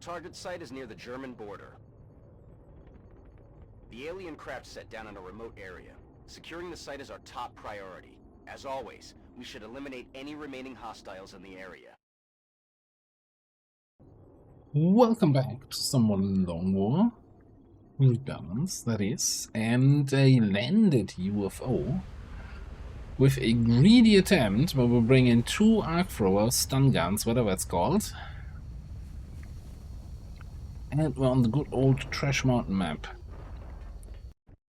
Target site is near the German border. The alien craft set down in a remote area. Securing the site is our top priority. As always, we should eliminate any remaining hostiles in the area. Welcome back to some more Long War. Rebalanced, that is, and a landed UFO with a greedy attempt where we'll bring in 2 arc throwers, stun guns, whatever it's called. And we're on the good old Trash Mountain map.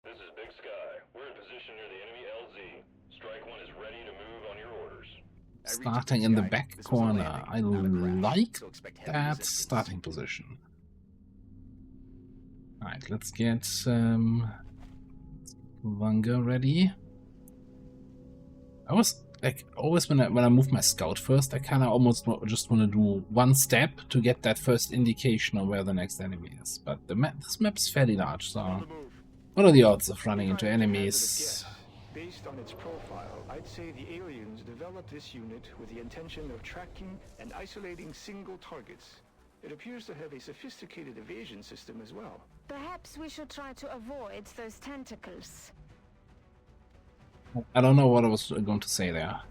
This is Big Sky. We're in position near the enemy LZ. Strike 1 is ready to move on your orders. Starting in the back corner. I like that starting position. Alright, let's get Vanga ready. I was like always when I move my scout first, I kind of almost just want to do one step to get that first indication of where the next enemy is. But this map's fairly large, so what are the odds of running into enemies? Based on its profile, I'd say the aliens developed this unit with the intention of tracking and isolating single targets. It appears to have a sophisticated evasion system as well. Perhaps we should try to avoid those tentacles. I don't know what I was going to say there.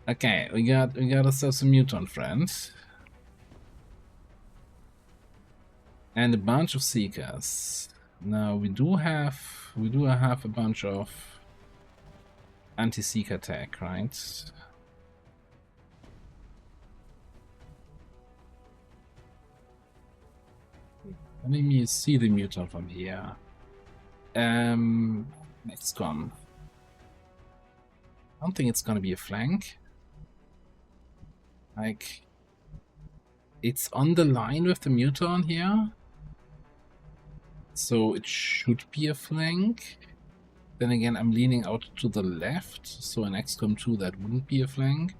Okay, we got ourselves a mutant friend. And a bunch of seekers. Now we do have a bunch of anti-seeker tech, right? Let me see the mutant from here. Next one. I don't think it's gonna be a flank. Like, it's on the line with the mutant here. So it should be a flank. Then again, I'm leaning out to the left, so in XCOM 2 that wouldn't be a flank.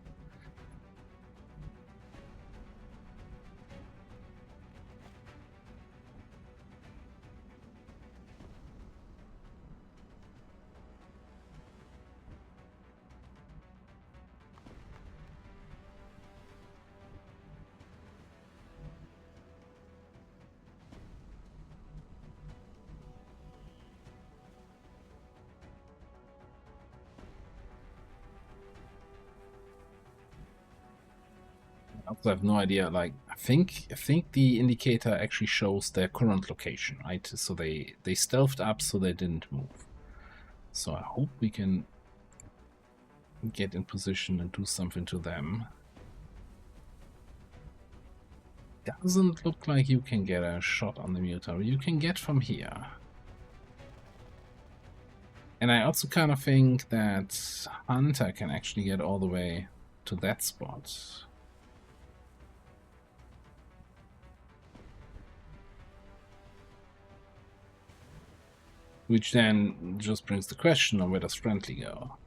I also have no idea, like, I think the indicator actually shows their current location, right? So they stealthed up so they didn't move. So I hope we can get in position and do something to them. Doesn't look like you can get a shot on the mutant. You can get from here. And I also kind of think that Hunter can actually get all the way to that spot. Which then just brings the question of where does friendly go?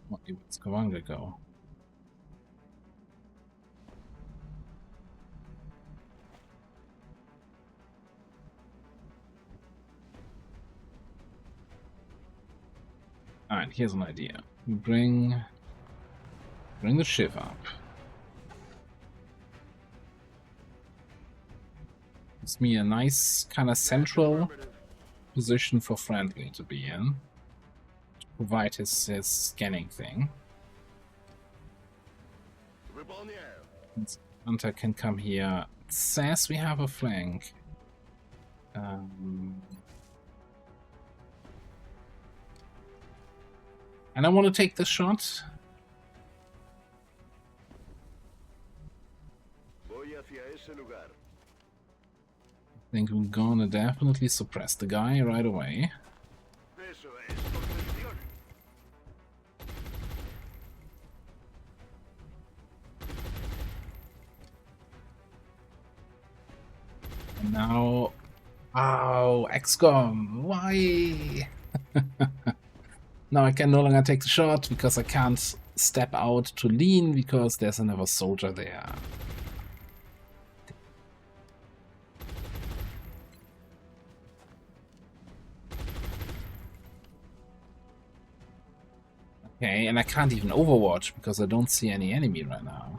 Where does Kawanga go? Alright, here's an idea. We bring the Shiv up. Gives me a nice kind of central position for friendly to be in. To provide his scanning thing. Hunter can come here. It says we have a flank. And I want to take this shot. I think we're gonna definitely suppress the guy right away. And now... Oh, XCOM, why? Now I can no longer take the shot because I can't step out to lean because there's another soldier there. Okay, and I can't even overwatch because I don't see any enemy right now.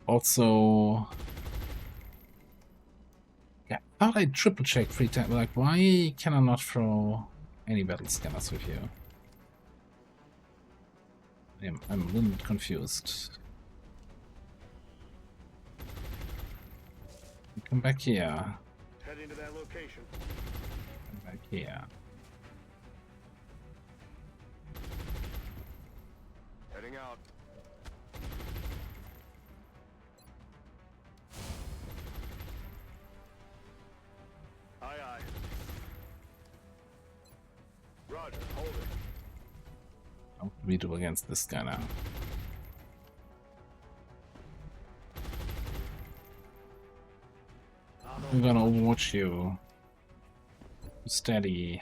Also, yeah, I thought I triple checked 3 times. Like, why can I not throw any battle scanners with you? I'm a little bit confused. Come back here. Heading to that location. Come back here. Heading out. Aye, aye. Roger, hold it. What do we do against this guy now? I'm gonna overwatch you. Steady.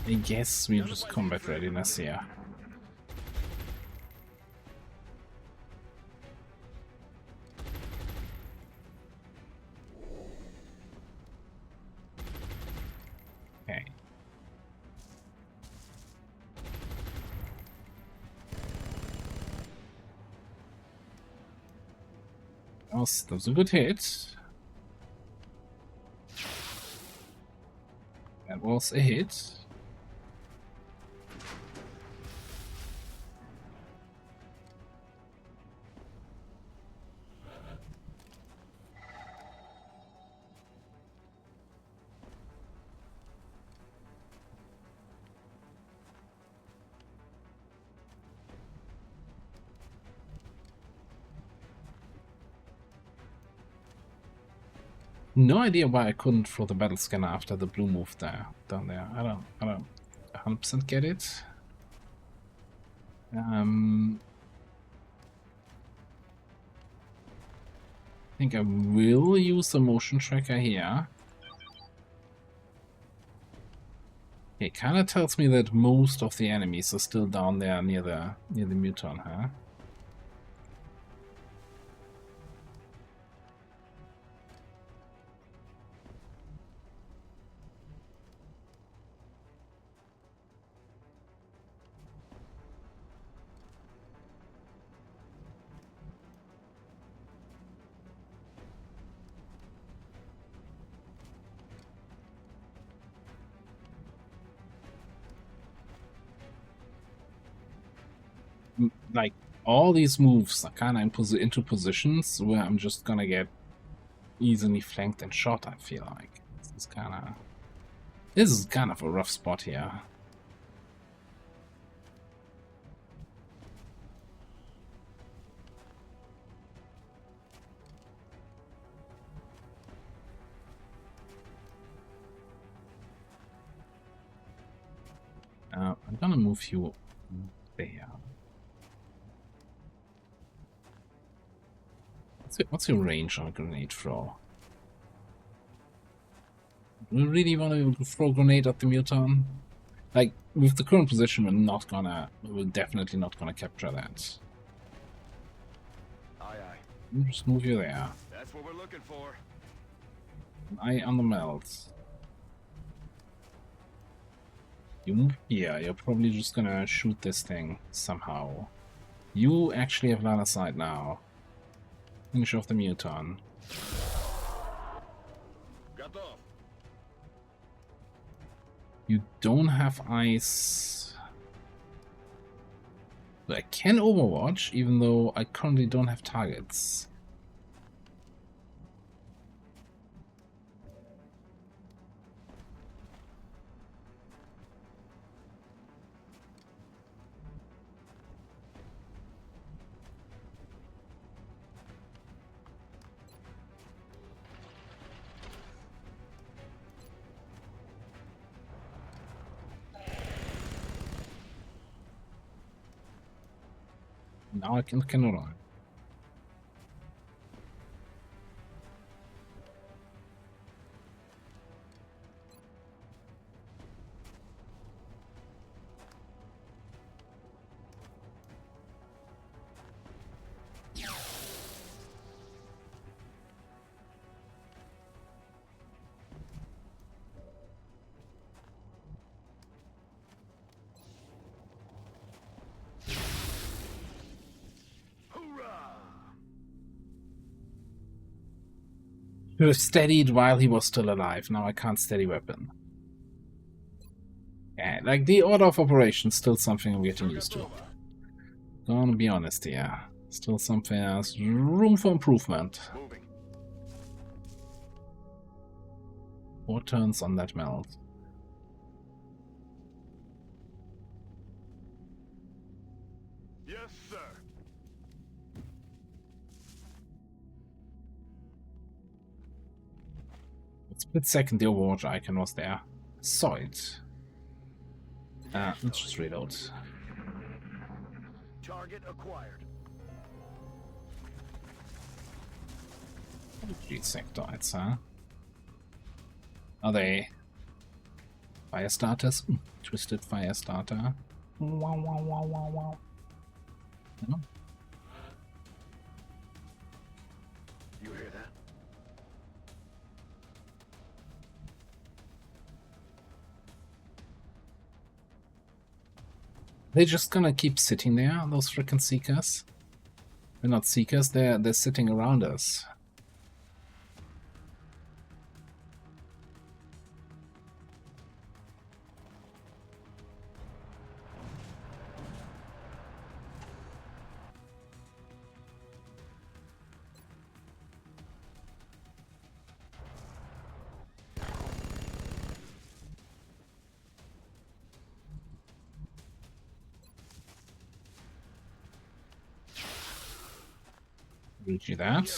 I guess we just combat readiness here. Okay. That was a good hit. That was a hit. No idea why I couldn't throw the battle scanner after the blue move there down there. I don't 100% get it. I think I will use the motion tracker here. It kind of tells me that most of the enemies are still down there near the muton, huh? Like, all these moves are kind of into positions where I'm just gonna get easily flanked and shot, I feel like. This is kind of a rough spot here. I'm gonna move you there. What's your range on a grenade throw? Do we really want to throw a grenade at the muton? Like, with the current position, we're definitely not gonna capture that. Aye, aye. We'll just move you there. That's what we're looking for. Eye on the melt. You move here, you're probably just gonna shoot this thing somehow. You actually have line of sight now. Finish off the muton. Got off. You don't have ice. But I can overwatch, even though I currently don't have targets. Now I can run. Should have steadied while he was still alive. Now I can't steady weapon. Yeah, like the order of operations, still something I'm getting used to. Gonna be honest here. Still something else. Room for improvement. Moving. 4 turns on that meld. Yes, sir. Split second, the Overwatch icon was there. Saw it. Let's just reload. Target acquired. Sectoids, huh? Are they fire starters? Twisted fire starter. Wow, wow, wow, wow, wow. No? You hear that? They're just gonna keep sitting there, those frickin' seekers? They're not seekers, they're sitting around us. Read you that.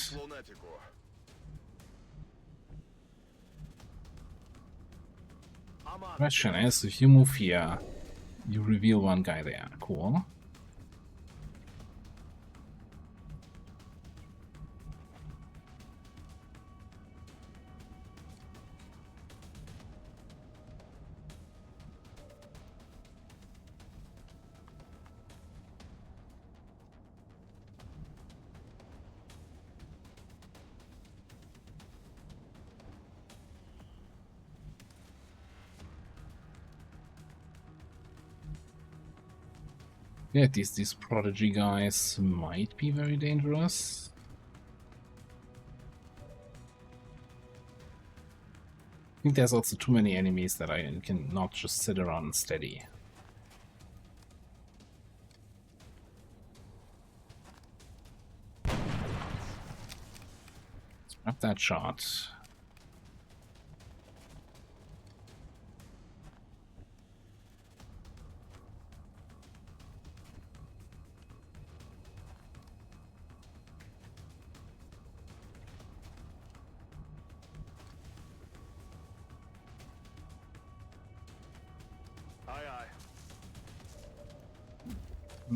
Question is, if you move here, you reveal one guy there. Cool. Yeah, these prodigy guys might be very dangerous. I think there's also too many enemies that I can not just sit around steady. Let's grab that shot.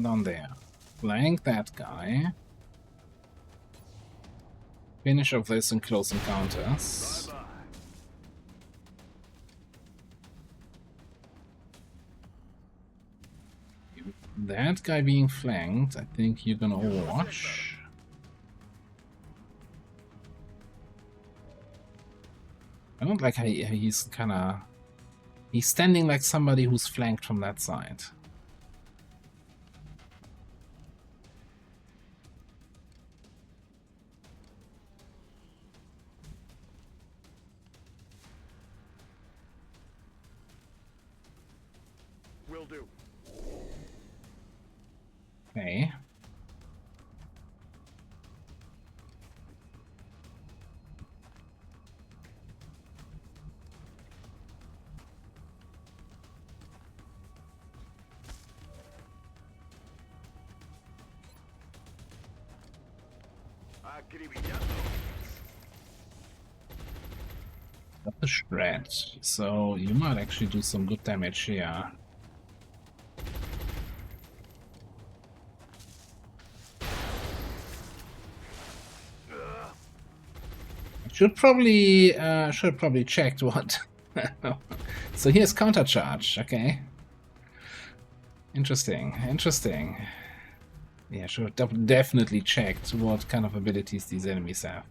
Down there. Flank that guy. Finish off this in close encounters. That guy being flanked, I think you're gonna overwatch. I don't like how he's kinda... He's standing like somebody who's flanked from that side. Will do. Okay. Got the shred, so you might actually do some good damage here. Should probably checked what. So here's counter charge. Okay. Interesting. Interesting. Yeah, should have definitely checked what kind of abilities these enemies have.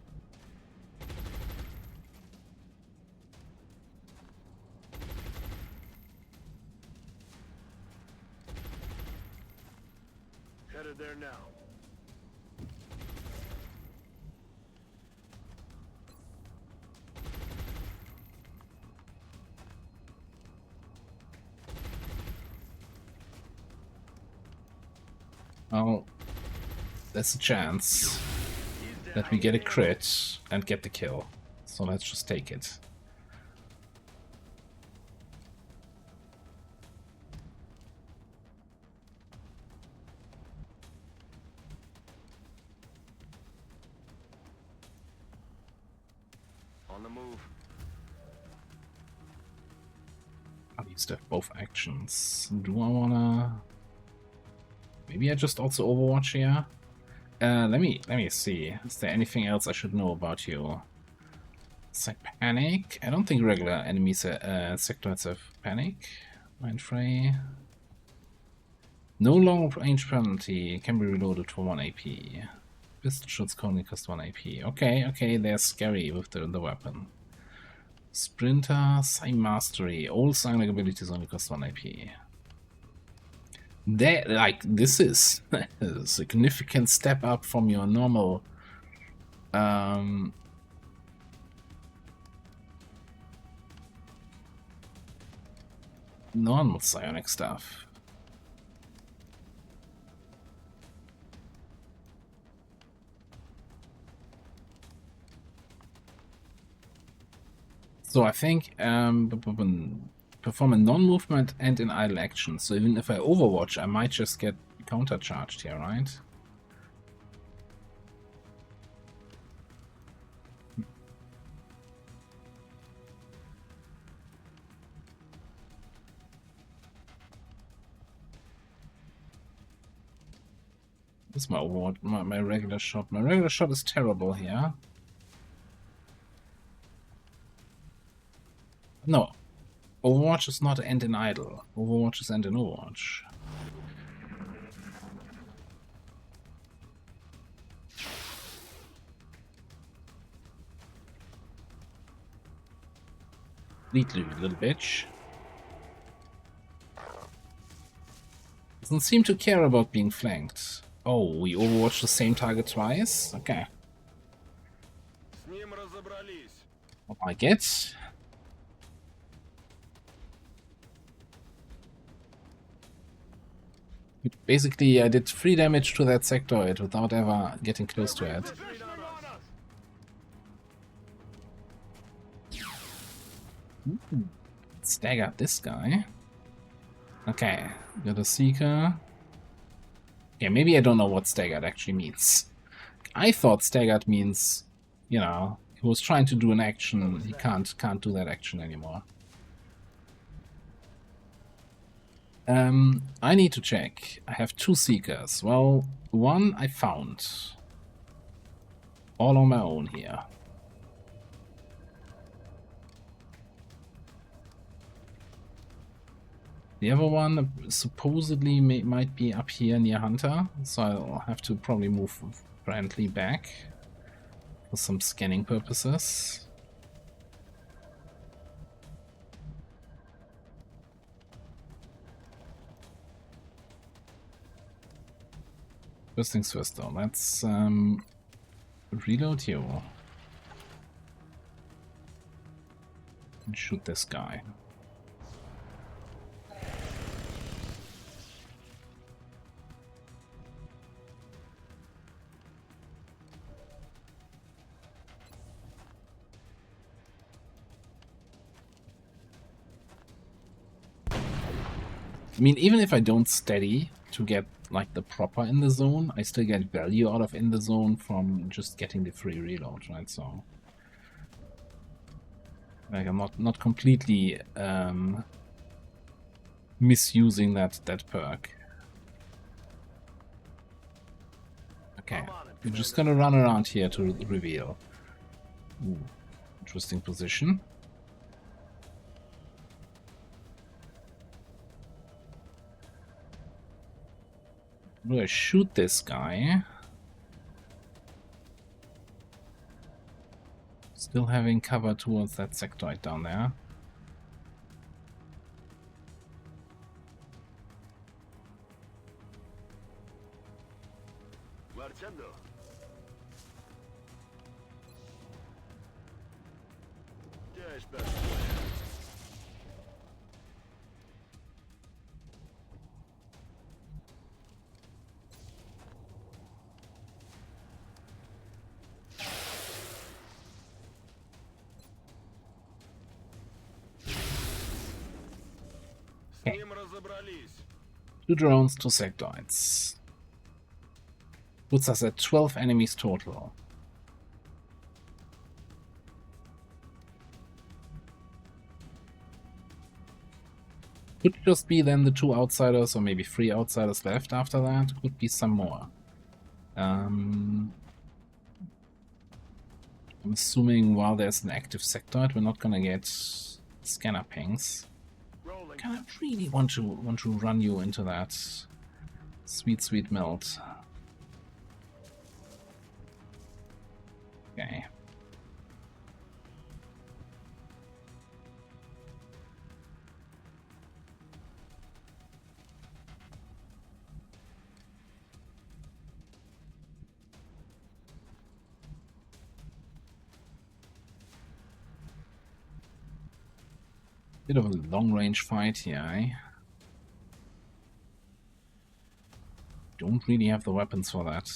Headed there now. Well, there's a chance that we get a crit and get the kill. So let's just take it. On the move. I'll use to have both actions. Do I wanna... Maybe I just also Overwatch here? Let me see. Is there anything else I should know about you? It's like panic. I don't think regular enemies sectors have panic. Mind fray. No long range penalty. Can be reloaded for 1 AP. Pistol shots only cost 1 AP. Okay, they're scary with the weapon. Sprinter, Sign Mastery. All sign abilities only cost 1 AP. That, like, this is a significant step up from your normal normal psionic stuff. So I think perform a non-movement and an idle action. So even if I Overwatch, I might just get countercharged here, right? This is my Overwatch, my regular shot. My regular shot is terrible here. No. Overwatch is not end in idle. Overwatch is end in Overwatch. Lead you, little bitch. Doesn't seem to care about being flanked. Oh, we Overwatch the same target twice? Okay. What I get? Basically, I did 3 damage to that sectoid without ever getting close to it. Ooh, staggered this guy. Okay, got a Seeker. Yeah, maybe I don't know what staggered actually means. I thought staggered means, you know, he was trying to do an action, he can't do that action anymore. I need to check. I have 2 Seekers. Well, one I found. All on my own here. The other one supposedly might be up here near Hunter, so I'll have to probably move friendly back for some scanning purposes. First things first though, let's reload you and shoot this guy. I mean, even if I don't steady to get like the proper in the zone, I still get value out of in the zone from just getting the free reload, right? So like I'm not completely misusing that perk. Okay, we're just gonna run around here to reveal. Ooh, interesting position. Do I shoot this guy? Still having cover towards that sectoid down there. разобрались. 2 drones, 2 sectoids. Puts us at 12 enemies total. Could just be then the 2 outsiders, or maybe 3 outsiders left after that. Could be some more. I'm assuming while there's an active sectoid, we're not gonna get scanner pings. Kind of really want to run you into that sweet melt. Okay. Bit of a long-range fight here, eh? Don't really have the weapons for that.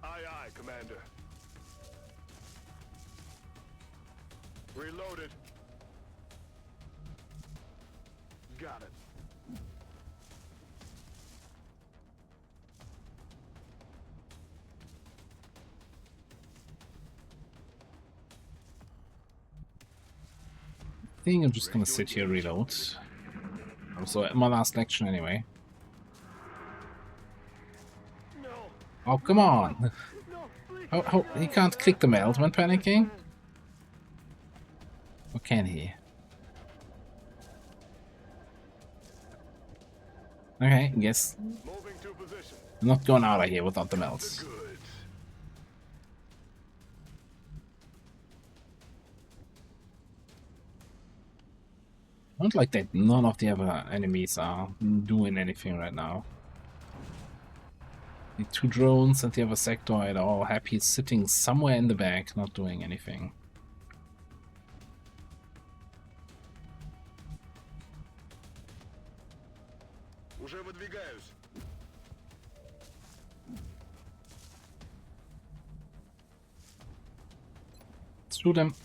Aye, aye, Commander. Reloaded. Got it. I think I'm just gonna sit here, reload. Also, my last action anyway. No. Oh, come on! No, please. How he can't click the melt when panicking? Or can he? Okay, guess Moving to position. I'm not going out of here without the melts. Good. Not like that none of the other enemies are doing anything right now. The 2 drones and the other sectoid are all happy sitting somewhere in the back, not doing anything. Уже выдвигаюсь. Let's shoot them.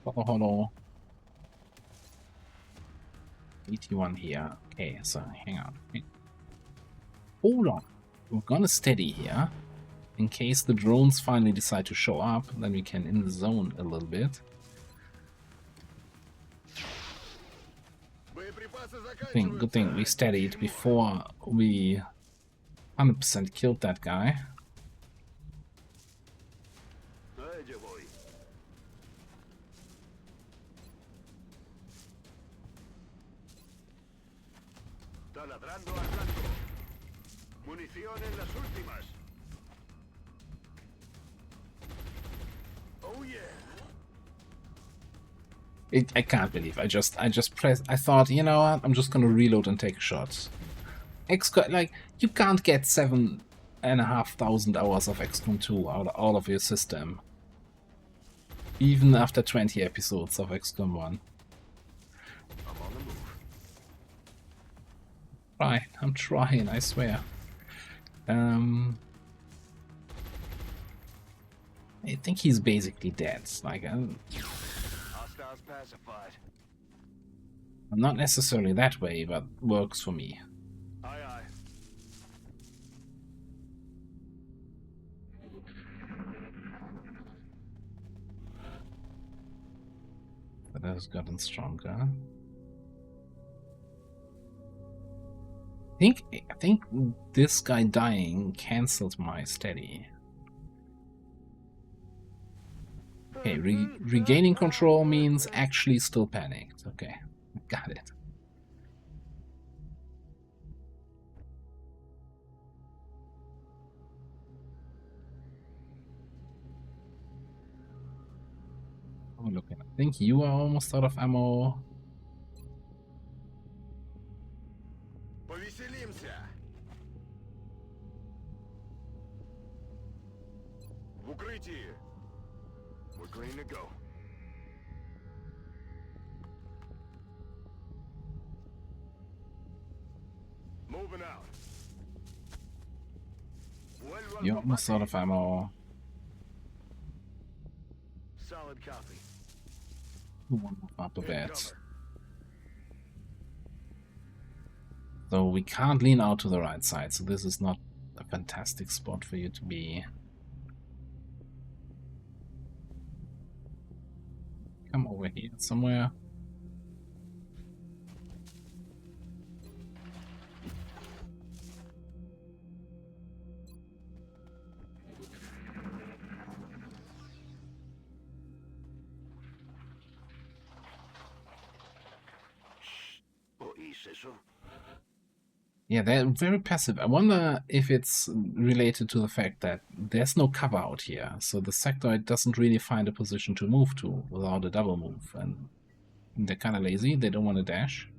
Hello. 81 here. Okay, so hang on. Hold on. We're gonna steady here. In case the drones finally decide to show up, then we can in the zone a little bit. Good thing we steadied before we 100% killed that guy. Taladrando al blanco. Munición en las últimas. Oh yeah. I can't believe I just pressed. I thought, you know what? I'm just gonna reload and take a shot. Like, you can't get 7,500 hours of XCOM 2 out of your system, even after 20 episodes of XCOM 1. I'm trying, I swear. I think he's basically dead. Like, I'm not necessarily that way, but works for me. Aye, aye. That has gotten stronger. I think this guy dying cancelled my steady. Okay, regaining control means actually still panicked. Okay, got it. Oh, look, I think you are almost out of ammo. Повеселимся. В укрытии. We're clean to go. Moving out. You're almost out of ammo. Solid copy. One move up a bit. So we can't lean out to the right side, so this is not a fantastic spot for you to be. Come over here somewhere. Yeah, they're very passive. I wonder if it's related to the fact that there's no cover out here, so the sectoid doesn't really find a position to move to without a double move, and they're kind of lazy. They don't want to dash.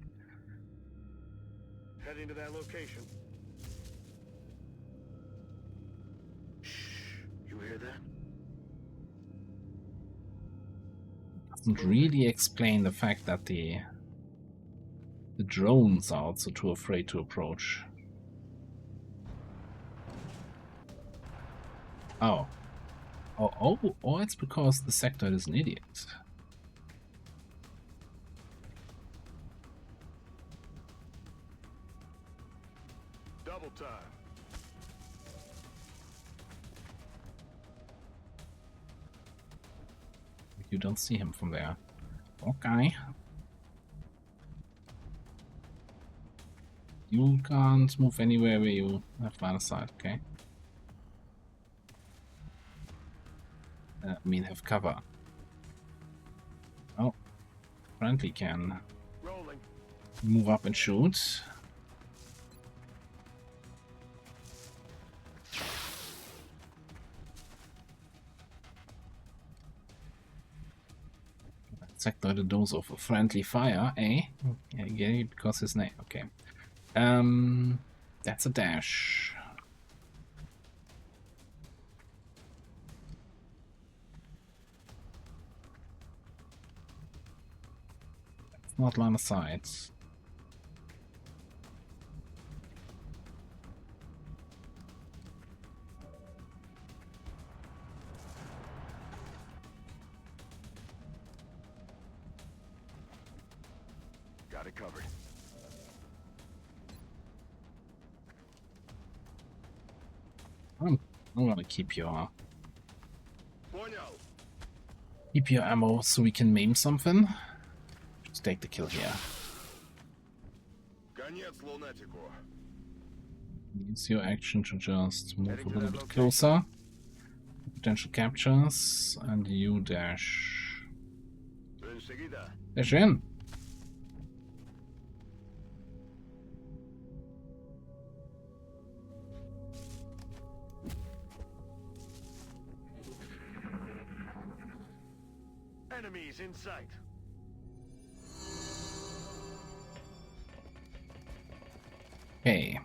Heading to that location. Shh. You hear that? Doesn't really explain the fact that the drones are also too afraid to approach. Oh. Oh, it's because the sectoid is an idiot. Double time. You don't see him from there. Okay. You can't move anywhere where you have line of sight, okay? I mean, have cover. Oh, friendly can Rolling. move up and shoot. Sector the dose of friendly fire, eh? Yeah, because his name. Okay. That's a dash. That's not line of sight. Got it covered. I'm gonna keep your ammo so we can maim something. Just take the kill here. Use your action to just move a little bit closer. Potential captures, and you dash. Dash in. Enemies in sight. Okay.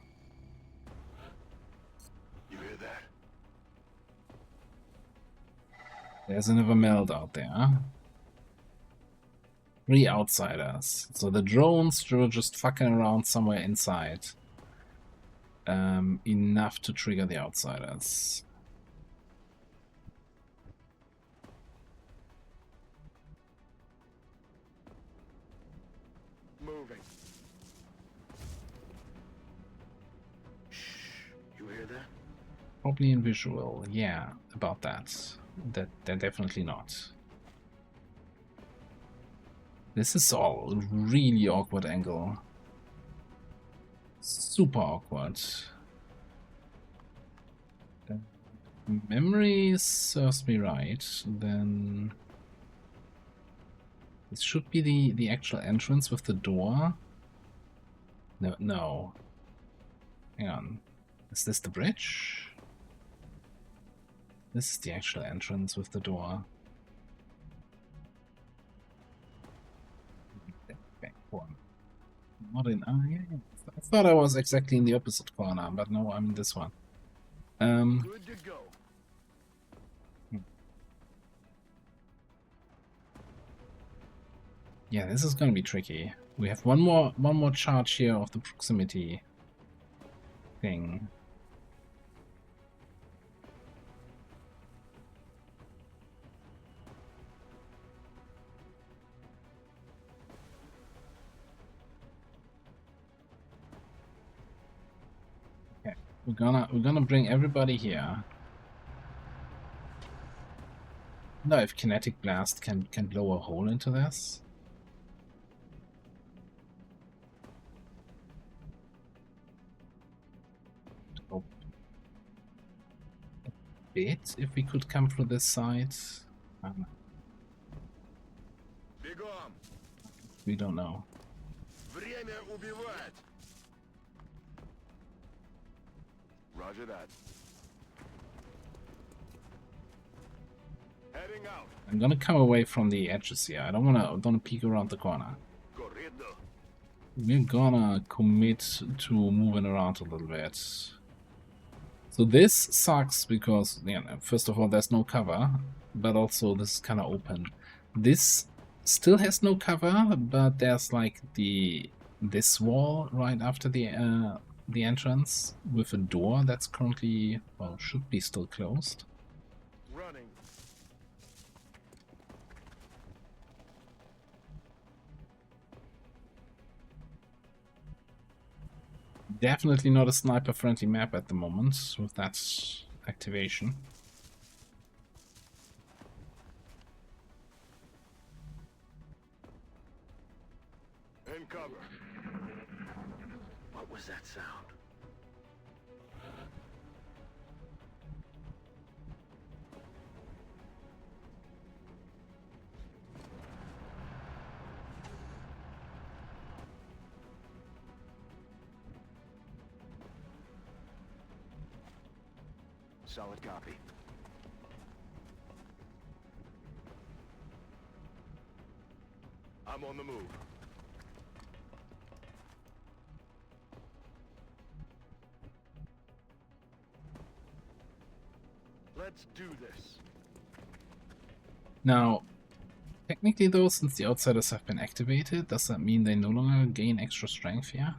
You hear that? There's another meld out there. 3 outsiders. So the drones were just fucking around somewhere inside. Enough to trigger the outsiders. Moving. Shh. You hear that? Probably in visual. Yeah, about that. They're definitely not. This is all a really awkward angle. Super awkward. Memory serves me right, then this should be the actual entrance with the door. No. Hang on. Is this the bridge? This is the actual entrance with the door. Back one. Not in. Oh, yeah. I thought I was exactly in the opposite corner, but no, I'm in this one. Good to go. Yeah, this is gonna be tricky. We have one more charge here of the proximity thing. We're gonna bring everybody here. No, if kinetic blast can blow a hole into this. Oh. A bit if we could come through this side. We don't know. Время убивать. Roger that. Heading out. I'm gonna come away from the edges here. I don't wanna peek around the corner. Corrido. We're gonna commit to moving around a little bit. So this sucks because, you know, first of all, there's no cover, but also this is kind of open. This still has no cover, but there's like this wall right after the entrance with a door that's currently, well, should be still closed. Running. Definitely not a sniper-friendly map at the moment with that activation. In cover. What was that sound? Solid copy. I'm on the move. Let's do this. Now, technically though, since the outsiders have been activated, does that mean they no longer gain extra strength here?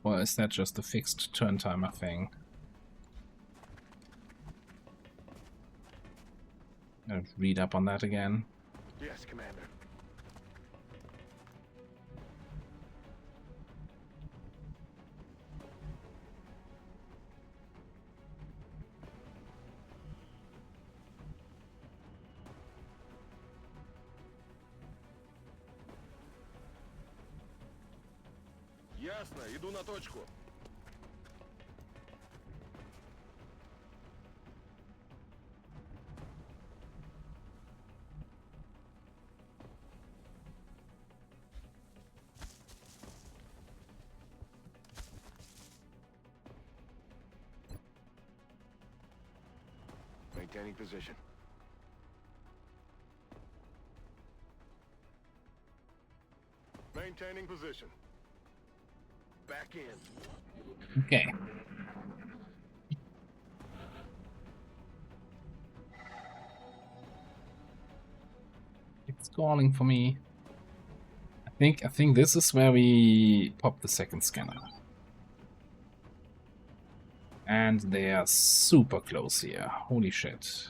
Or is that just a fixed turn timer thing? I'll read up on that again. Yes, Commander. Ясно, иду на точку. Maintaining position. Maintaining position. Back in. Okay. It's calling for me. I think this is where we pop the second scanner. And they are super close here. Holy shit.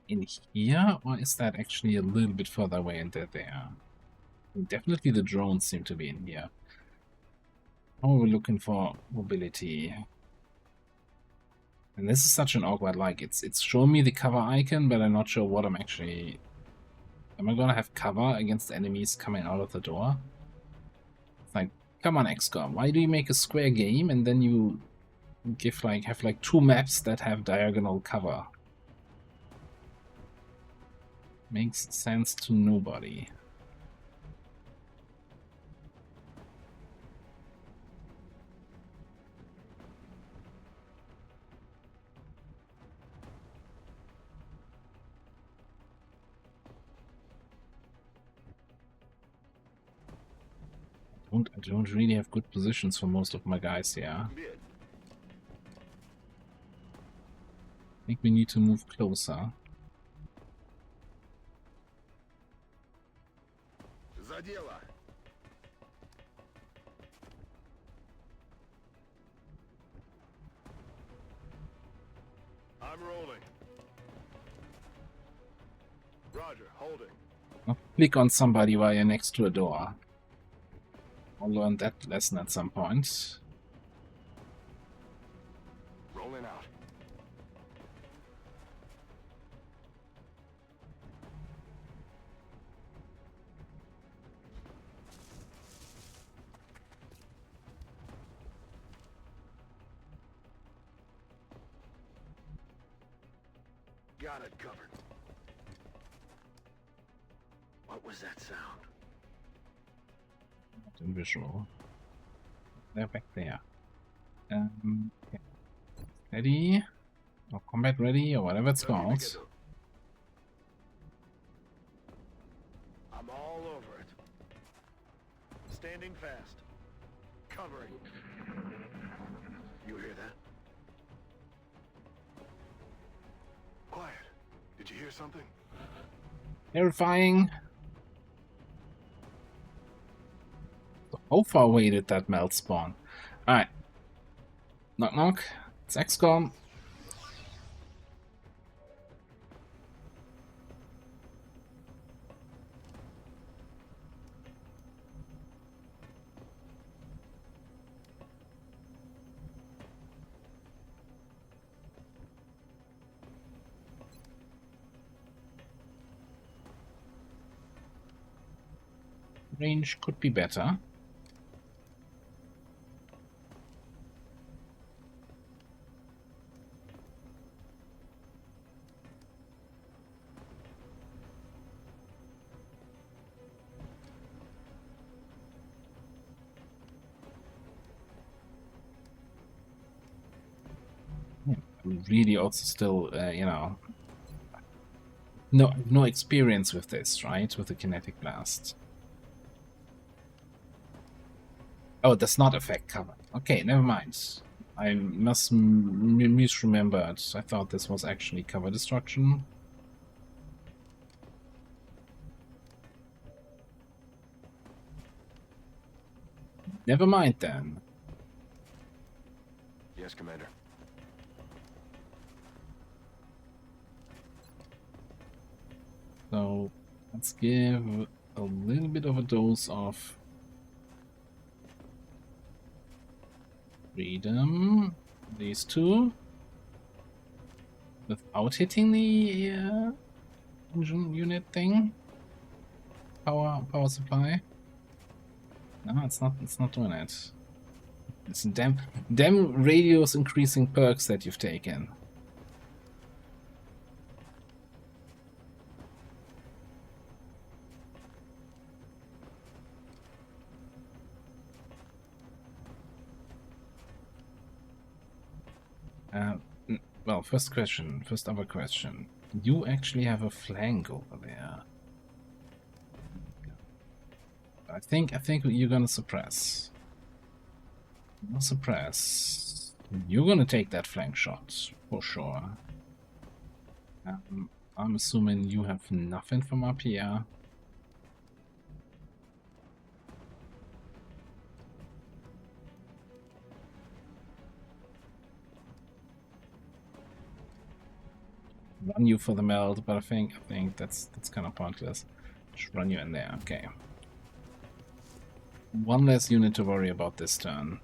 In here, or is that actually a little bit further away and they're there? Definitely the drones seem to be in here. How are we looking for mobility? And this is such an awkward, like, it's showing me the cover icon, but I'm not sure what I'm actually... Am I gonna have cover against enemies coming out of the door? It's like, come on XCOM, why do you make a square game and then you give have two maps that have diagonal cover? Makes sense to nobody. I don't really have good positions for most of my guys here. I think we need to move closer. За дело! I'm rolling. Roger, holding. Now click on somebody while you're next to a door. I'll learn that lesson at some point. Rolling out. Got it covered. What was that sound? Not in visual. They're back there. Okay. Ready? Or combat ready, or whatever it's called. I'm all over it. Standing fast. Covering. You hear that? Quiet. Did you hear something? Terrifying. How far away did that melt spawn? Alright. Knock knock. It's XCOM. Range could be better. Really also still, you know, no experience with this, right? With the kinetic blast. Oh, it does not affect cover. Okay, never mind. I must misremembered. I thought this was actually cover destruction. Never mind then. Yes, Commander. So let's give a little bit of a dose of freedom. These two. Without hitting the engine unit thing. Power supply. No, it's not doing it. It's damn radius increasing perks that you've taken. Well, first other question. You actually have a flank over there. I think you're gonna suppress. You're gonna take that flank shot for sure. I'm assuming you have nothing from up here. Run you for the meld, but I think that's kind of pointless. Just run you in there. Okay. One less unit to worry about this turn.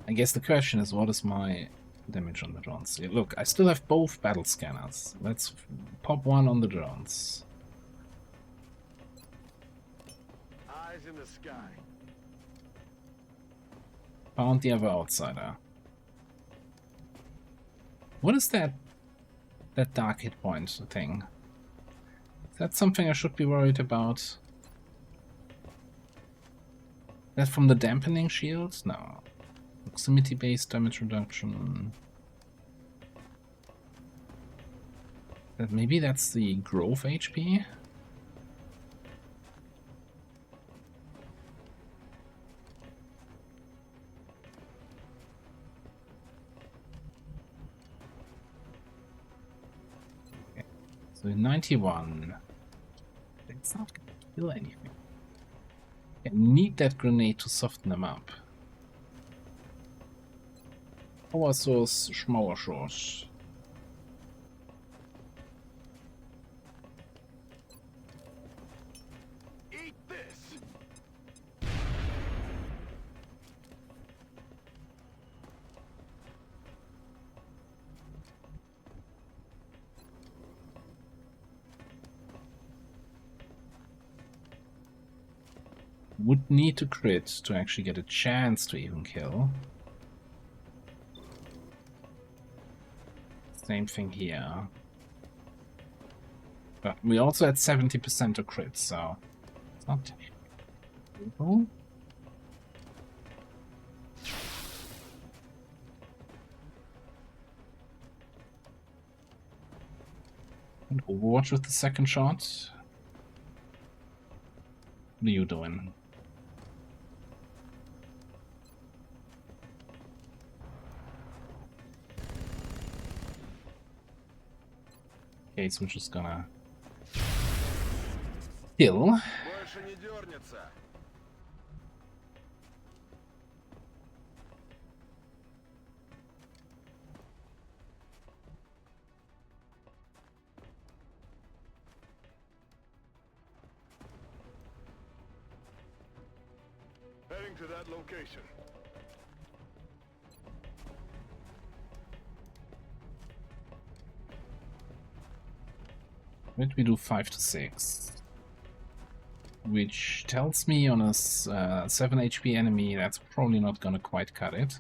I guess the question is, what is my damage on the drones? Look, I still have both battle scanners. Let's pop one on the drones. Eyes in the sky. Found the other outsider. What is that dark hit point thing? Is that something I should be worried about? That from the dampening shields? No. Proximity based damage reduction. That maybe that's the growth HP? So 91. It's not gonna kill anything. I need that grenade to soften them up. Power source, schmauer source. Eat this! Would need to crit to actually get a chance to even kill. Same thing here. But we also had 70% to crit, so it's not terrible. And Overwatch with the second shot. What are you doing? Okay, so we're just gonna kill. Больше не дернется. Heading to that location. Let me do 5 to 6. Which tells me on a 7 HP enemy that's probably not gonna quite cut it.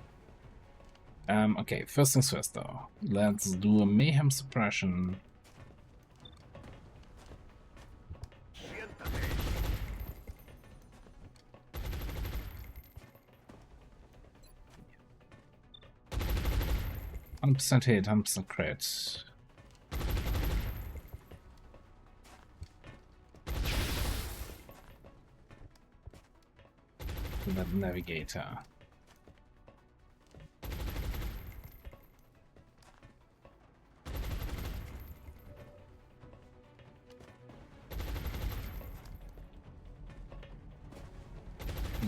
Okay, first things first though. Let's do a mayhem suppression. %100% hit, 100% crit. That navigator.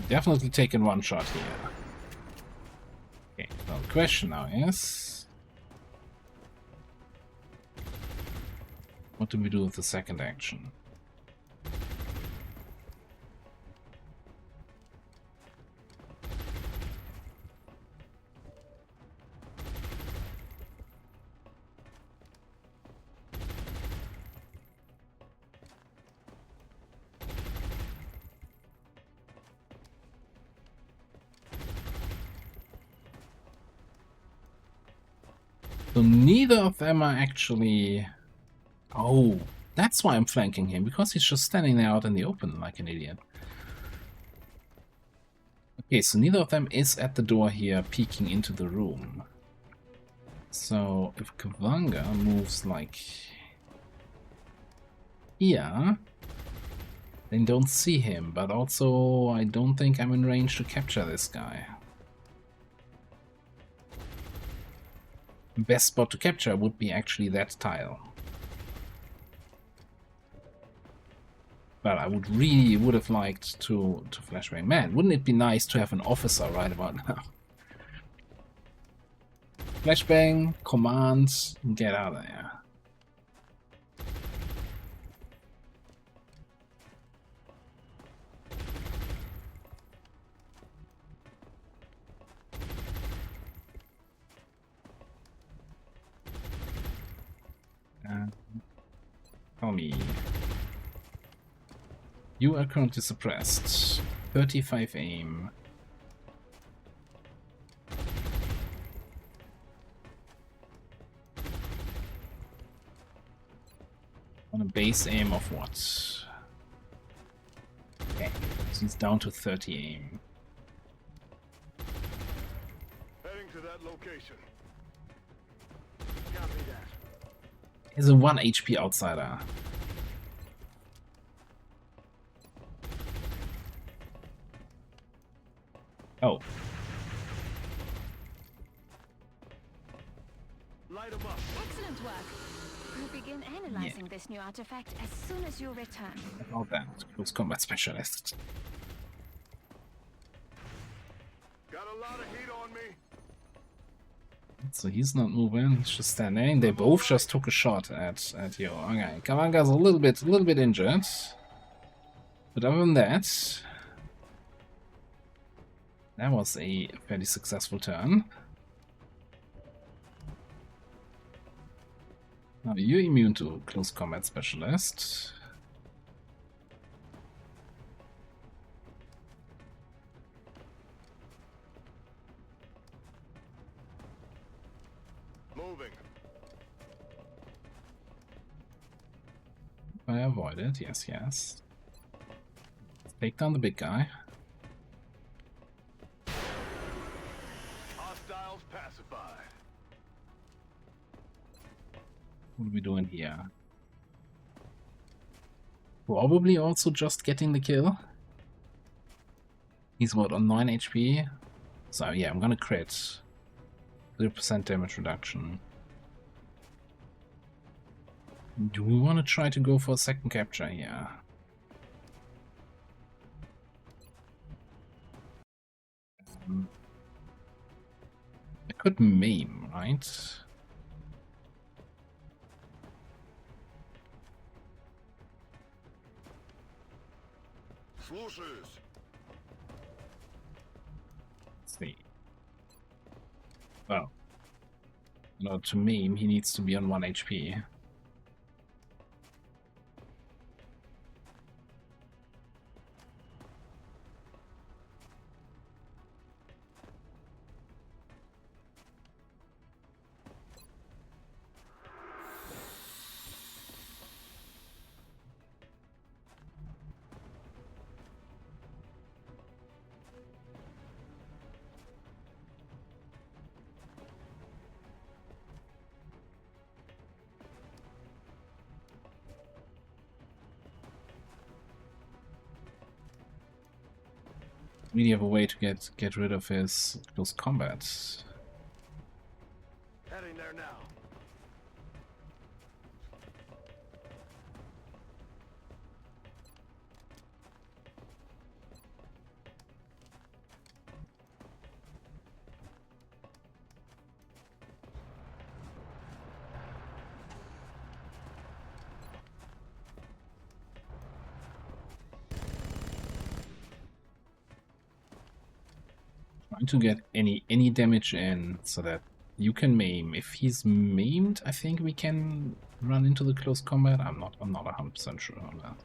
Definitely taken one shot here. Okay, well, the question now is, what do we do with the second action? So neither of them are actually... Oh, that's why I'm flanking him, because he's just standing there out in the open like an idiot. Okay, so neither of them is at the door here peeking into the room. So if Kavanga moves like here, then don't see him, but also I don't think I'm in range to capture this guy. Best spot to capture would be actually that tile. But I would have liked to flashbang. Man, wouldn't it be nice to have an officer right about now? Flashbang, command, get out of there. Tell me. You are currently suppressed. 35 aim. On a base aim of what? Okay, so he's down to 30 aim. Heading to that location. Copy that. He's a 1 HP outsider. Oh. Light 'em up. Excellent work. You'll be begin analyzing this new artifact as soon as you return. About that, close combat specialist. Got a lot of heat on me. So he's not moving, he's just standing. They both just took a shot at you. Okay, Kavanga's a little bit injured. But other than that, that was a fairly successful turn. Now you're immune to close combat specialist. Moving. I avoided, yes, yes. Take down the big guy. Hostiles pacified. What are we doing here? Probably also just getting the kill. He's what, on 9 HP? So yeah, I'm gonna crit. 0% damage reduction. Do we want to try to go for a second capture here? I could maim, right? Слушаюсь. Let's see. Well, no, to maim, he needs to be on 1 HP. Really have a way to get rid of his close combat. Heading there now. Trying to get any damage in so that you can maim. If he's maimed, I think we can run into the close combat. I'm not 100% sure on that.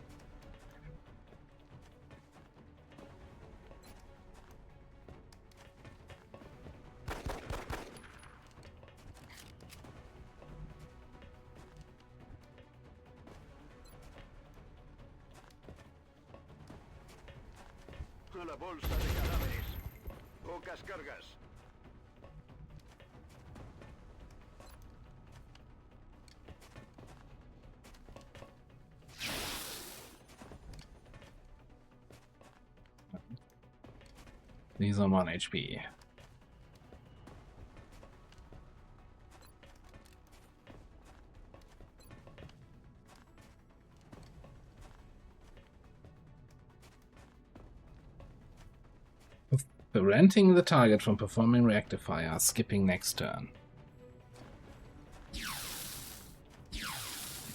La bolsa de cadáveres. Pocas cargas. He's on 1 HP. Preventing the target from performing reactive fire, skipping next turn.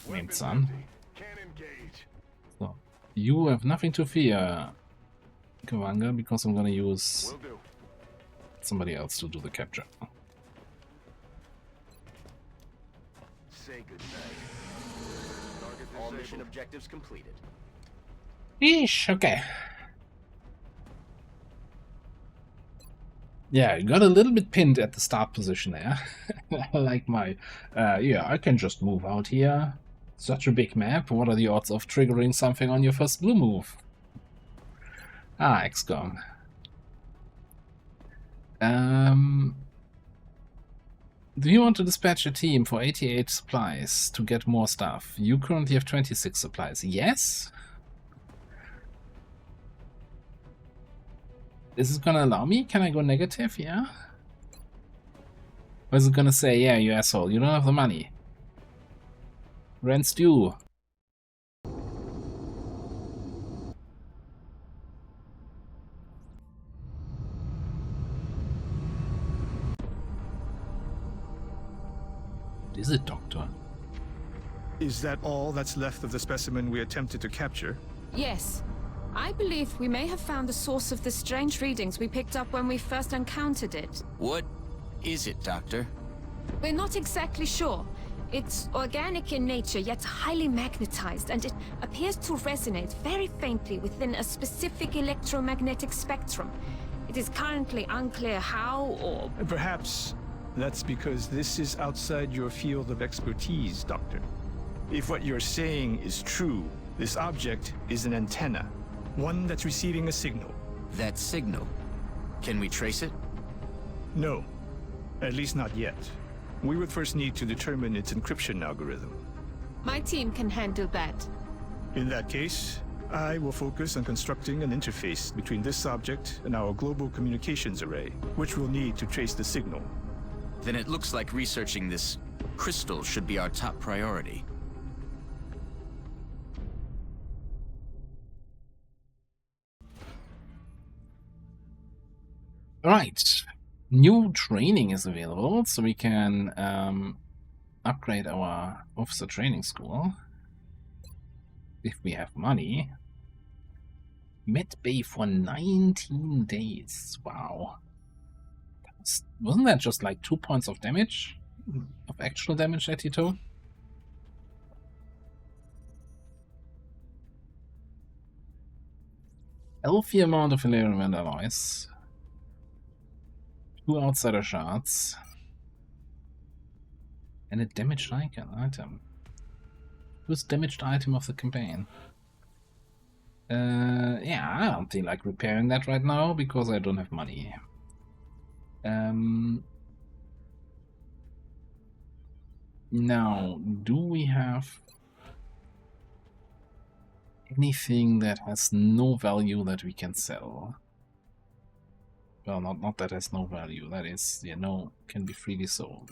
Named son. Can't engage. So, you have nothing to fear, Kavanga, because I'm gonna use Will do. somebody else to do the capture. Say goodnight. Target All mission disabled. objectives completed. Eesh, okay. Yeah, got a little bit pinned at the start position there. Like my, yeah, I can just move out here. Such a big map. What are the odds of triggering something on your first blue move? Ah, XCOM. Do you want to dispatch a team for 88 supplies to get more stuff? You currently have 26 supplies. Yes? Is it gonna allow me? Can I go negative? Yeah? Or is it gonna say, yeah, you asshole, you don't have the money? Ren Stew. What is it, Doctor? Is that all that's left of the specimen we attempted to capture? Yes. I believe we may have found the source of the strange readings we picked up when we first encountered it. What is it, Doctor? We're not exactly sure. It's organic in nature, yet highly magnetized, and it appears to resonate very faintly within a specific electromagnetic spectrum. It is currently unclear how or... Perhaps that's because this is outside your field of expertise, Doctor. If what you're saying is true, this object is an antenna. One that's receiving a signal. That signal. Can we trace it? No. At least not yet. We would first need to determine its encryption algorithm. My team can handle that. In that case, I will focus on constructing an interface between this object and our global communications array, which we'll need to trace the signal. Then it looks like researching this crystal should be our top priority. Right. New training is available, so we can upgrade our officer training school if we have money. Med Bay for 19 days. Wow. Wasn't that just like 2 points of damage? Of actual damage that he took? Healthy amount of element alloys. 2 outsider shards. And a damaged item. Who's damaged item of the campaign? Yeah, I don't feel like repairing that right now because I don't have money. Now, do we have anything that has no value that we can sell? Well, not that has no value. That is, yeah, no, can be freely sold.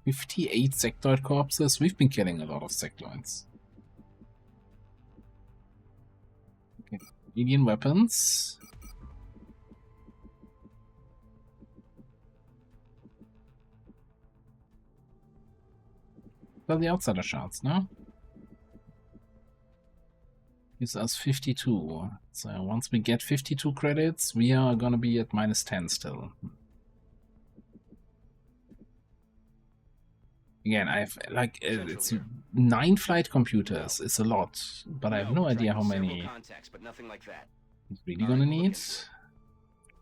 58 sectoid corpses. We've been killing a lot of sectoids. Okay, medium weapons. Well, the outsider shards, no? Gives us 52. So once we get 52 credits, we are gonna be at -10 still. Again, I've like it's 9 flight computers. It's a lot, but I have no idea how many it's really gonna need.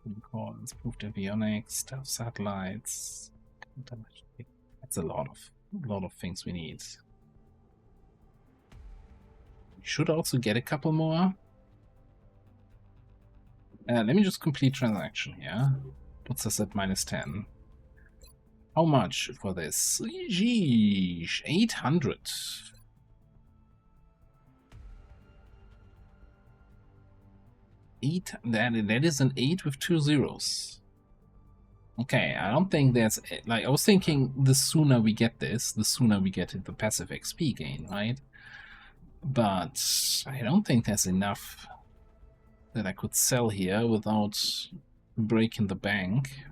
Improved avionics, stealth satellites. That's a lot of things we need. We should also get a couple more. Let me just complete transaction here. Puts us at -10. How much for this? Jeez, 800. That is an 8 with 2 zeros. Okay, I don't think that's like I was thinking. The sooner we get this, the sooner we get the passive XP gain, right? But I don't think there's enough that I could sell here without breaking the bank.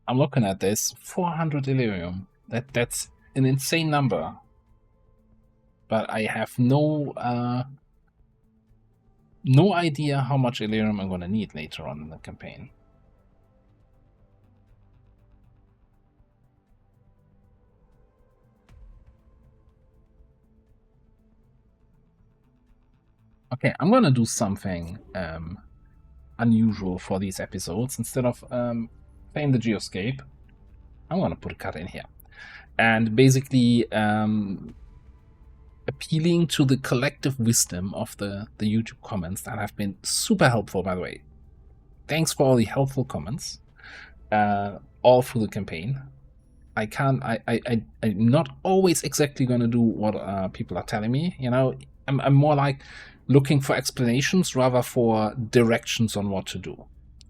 I'm looking at this 400 Illyrium. That's an insane number. But I have no idea how much Illyrium I'm gonna need later on in the campaign. Okay, I'm gonna do something unusual for these episodes. Instead of playing the Geoscape, I'm gonna put a cut in here. And basically appealing to the collective wisdom of the YouTube comments that have been super helpful, by the way. Thanks for all the helpful comments all through the campaign. I'm not always exactly gonna do what people are telling me. You know, I'm more like looking for explanations rather for directions on what to do.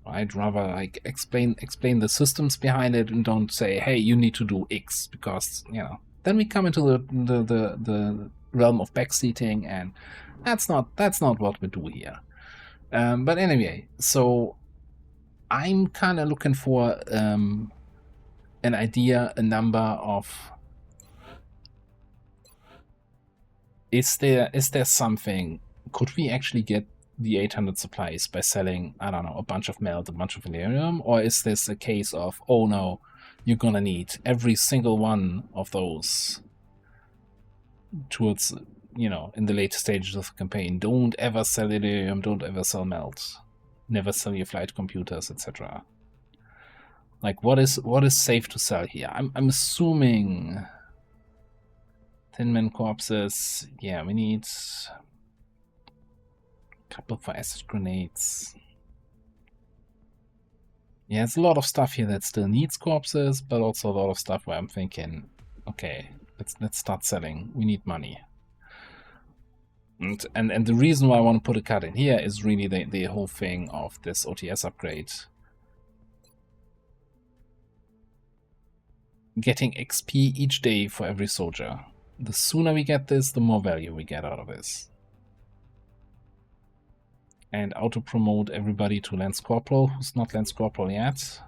Right? Rather like explain the systems behind it and don't say, hey, you need to do X, because you know then we come into the realm of backseating, and that's not what we do here. But anyway, so I'm kind of looking for an idea, a number of, is there something, could we actually get the 800 supplies by selling, I don't know, a bunch of melt, a bunch of Valerium, or is this a case of, oh no, you're gonna need every single one of those towards, you know, in the later stages of the campaign? Don't ever sell Valerium, don't ever sell melt, never sell your flight computers, etc. Like, what is safe to sell here? I'm assuming Thin Man corpses. Yeah, we need a couple for acid grenades. Yeah, there's a lot of stuff here that still needs corpses, but also a lot of stuff where I'm thinking, okay, let's start selling. We need money. And the reason why I want to put a cut in here is really the whole thing of this OTS upgrade. Getting XP each day for every soldier. The sooner we get this, the more value we get out of this. And auto-promote everybody to Lance Corporal, who's not Lance Corporal yet.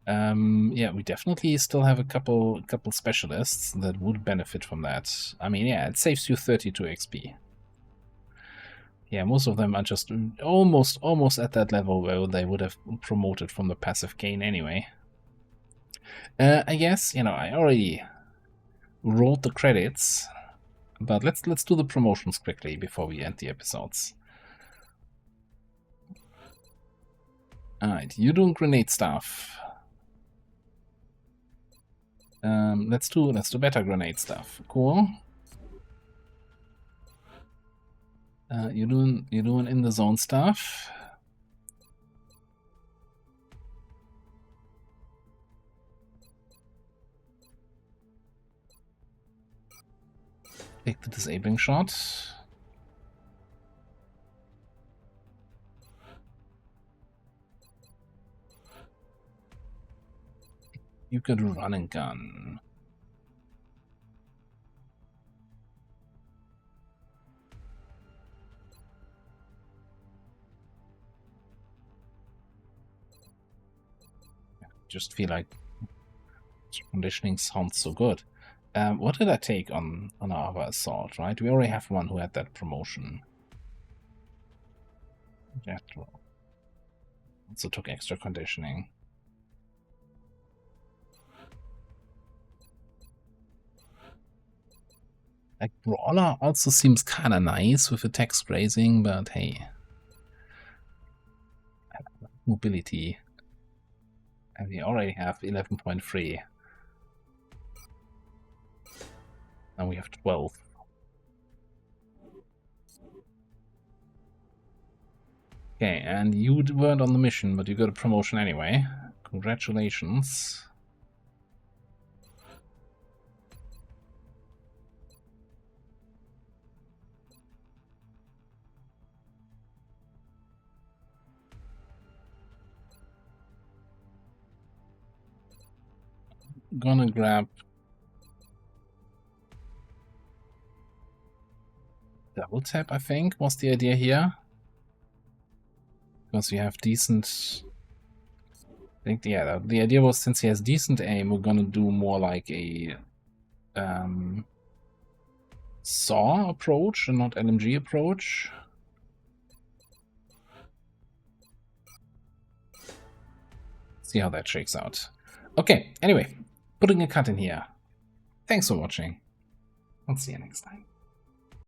Yeah, we definitely still have a couple specialists that would benefit from that. I mean, yeah, it saves you 32 XP. Yeah, most of them are just almost at that level where they would have promoted from the passive gain anyway. I guess, you know, I already wrote the credits, but let's do the promotions quickly before we end the episodes. Alright, you're doing grenade stuff. Let's do better grenade stuff. Cool. You're doing in the zone stuff. Take the disabling shot. You could run and gun. Just feel like conditioning sounds so good. What did I take on our other assault, right? We already have one who had that promotion. Also took extra conditioning. Like, Brawler also seems kind of nice with the text grazing, but hey. Mobility. And we already have 11.3. Now we have 12. Okay, and you weren't on the mission, but you got a promotion anyway. Congratulations. Gonna grab double tap, I think, was the idea here. Because we have decent... I think, yeah, the idea was, since he has decent aim, we're gonna do more like a SAW approach and not LMG approach. See how that shakes out. Okay, anyway, putting a cut in here. Thanks for watching. I'll see you next time.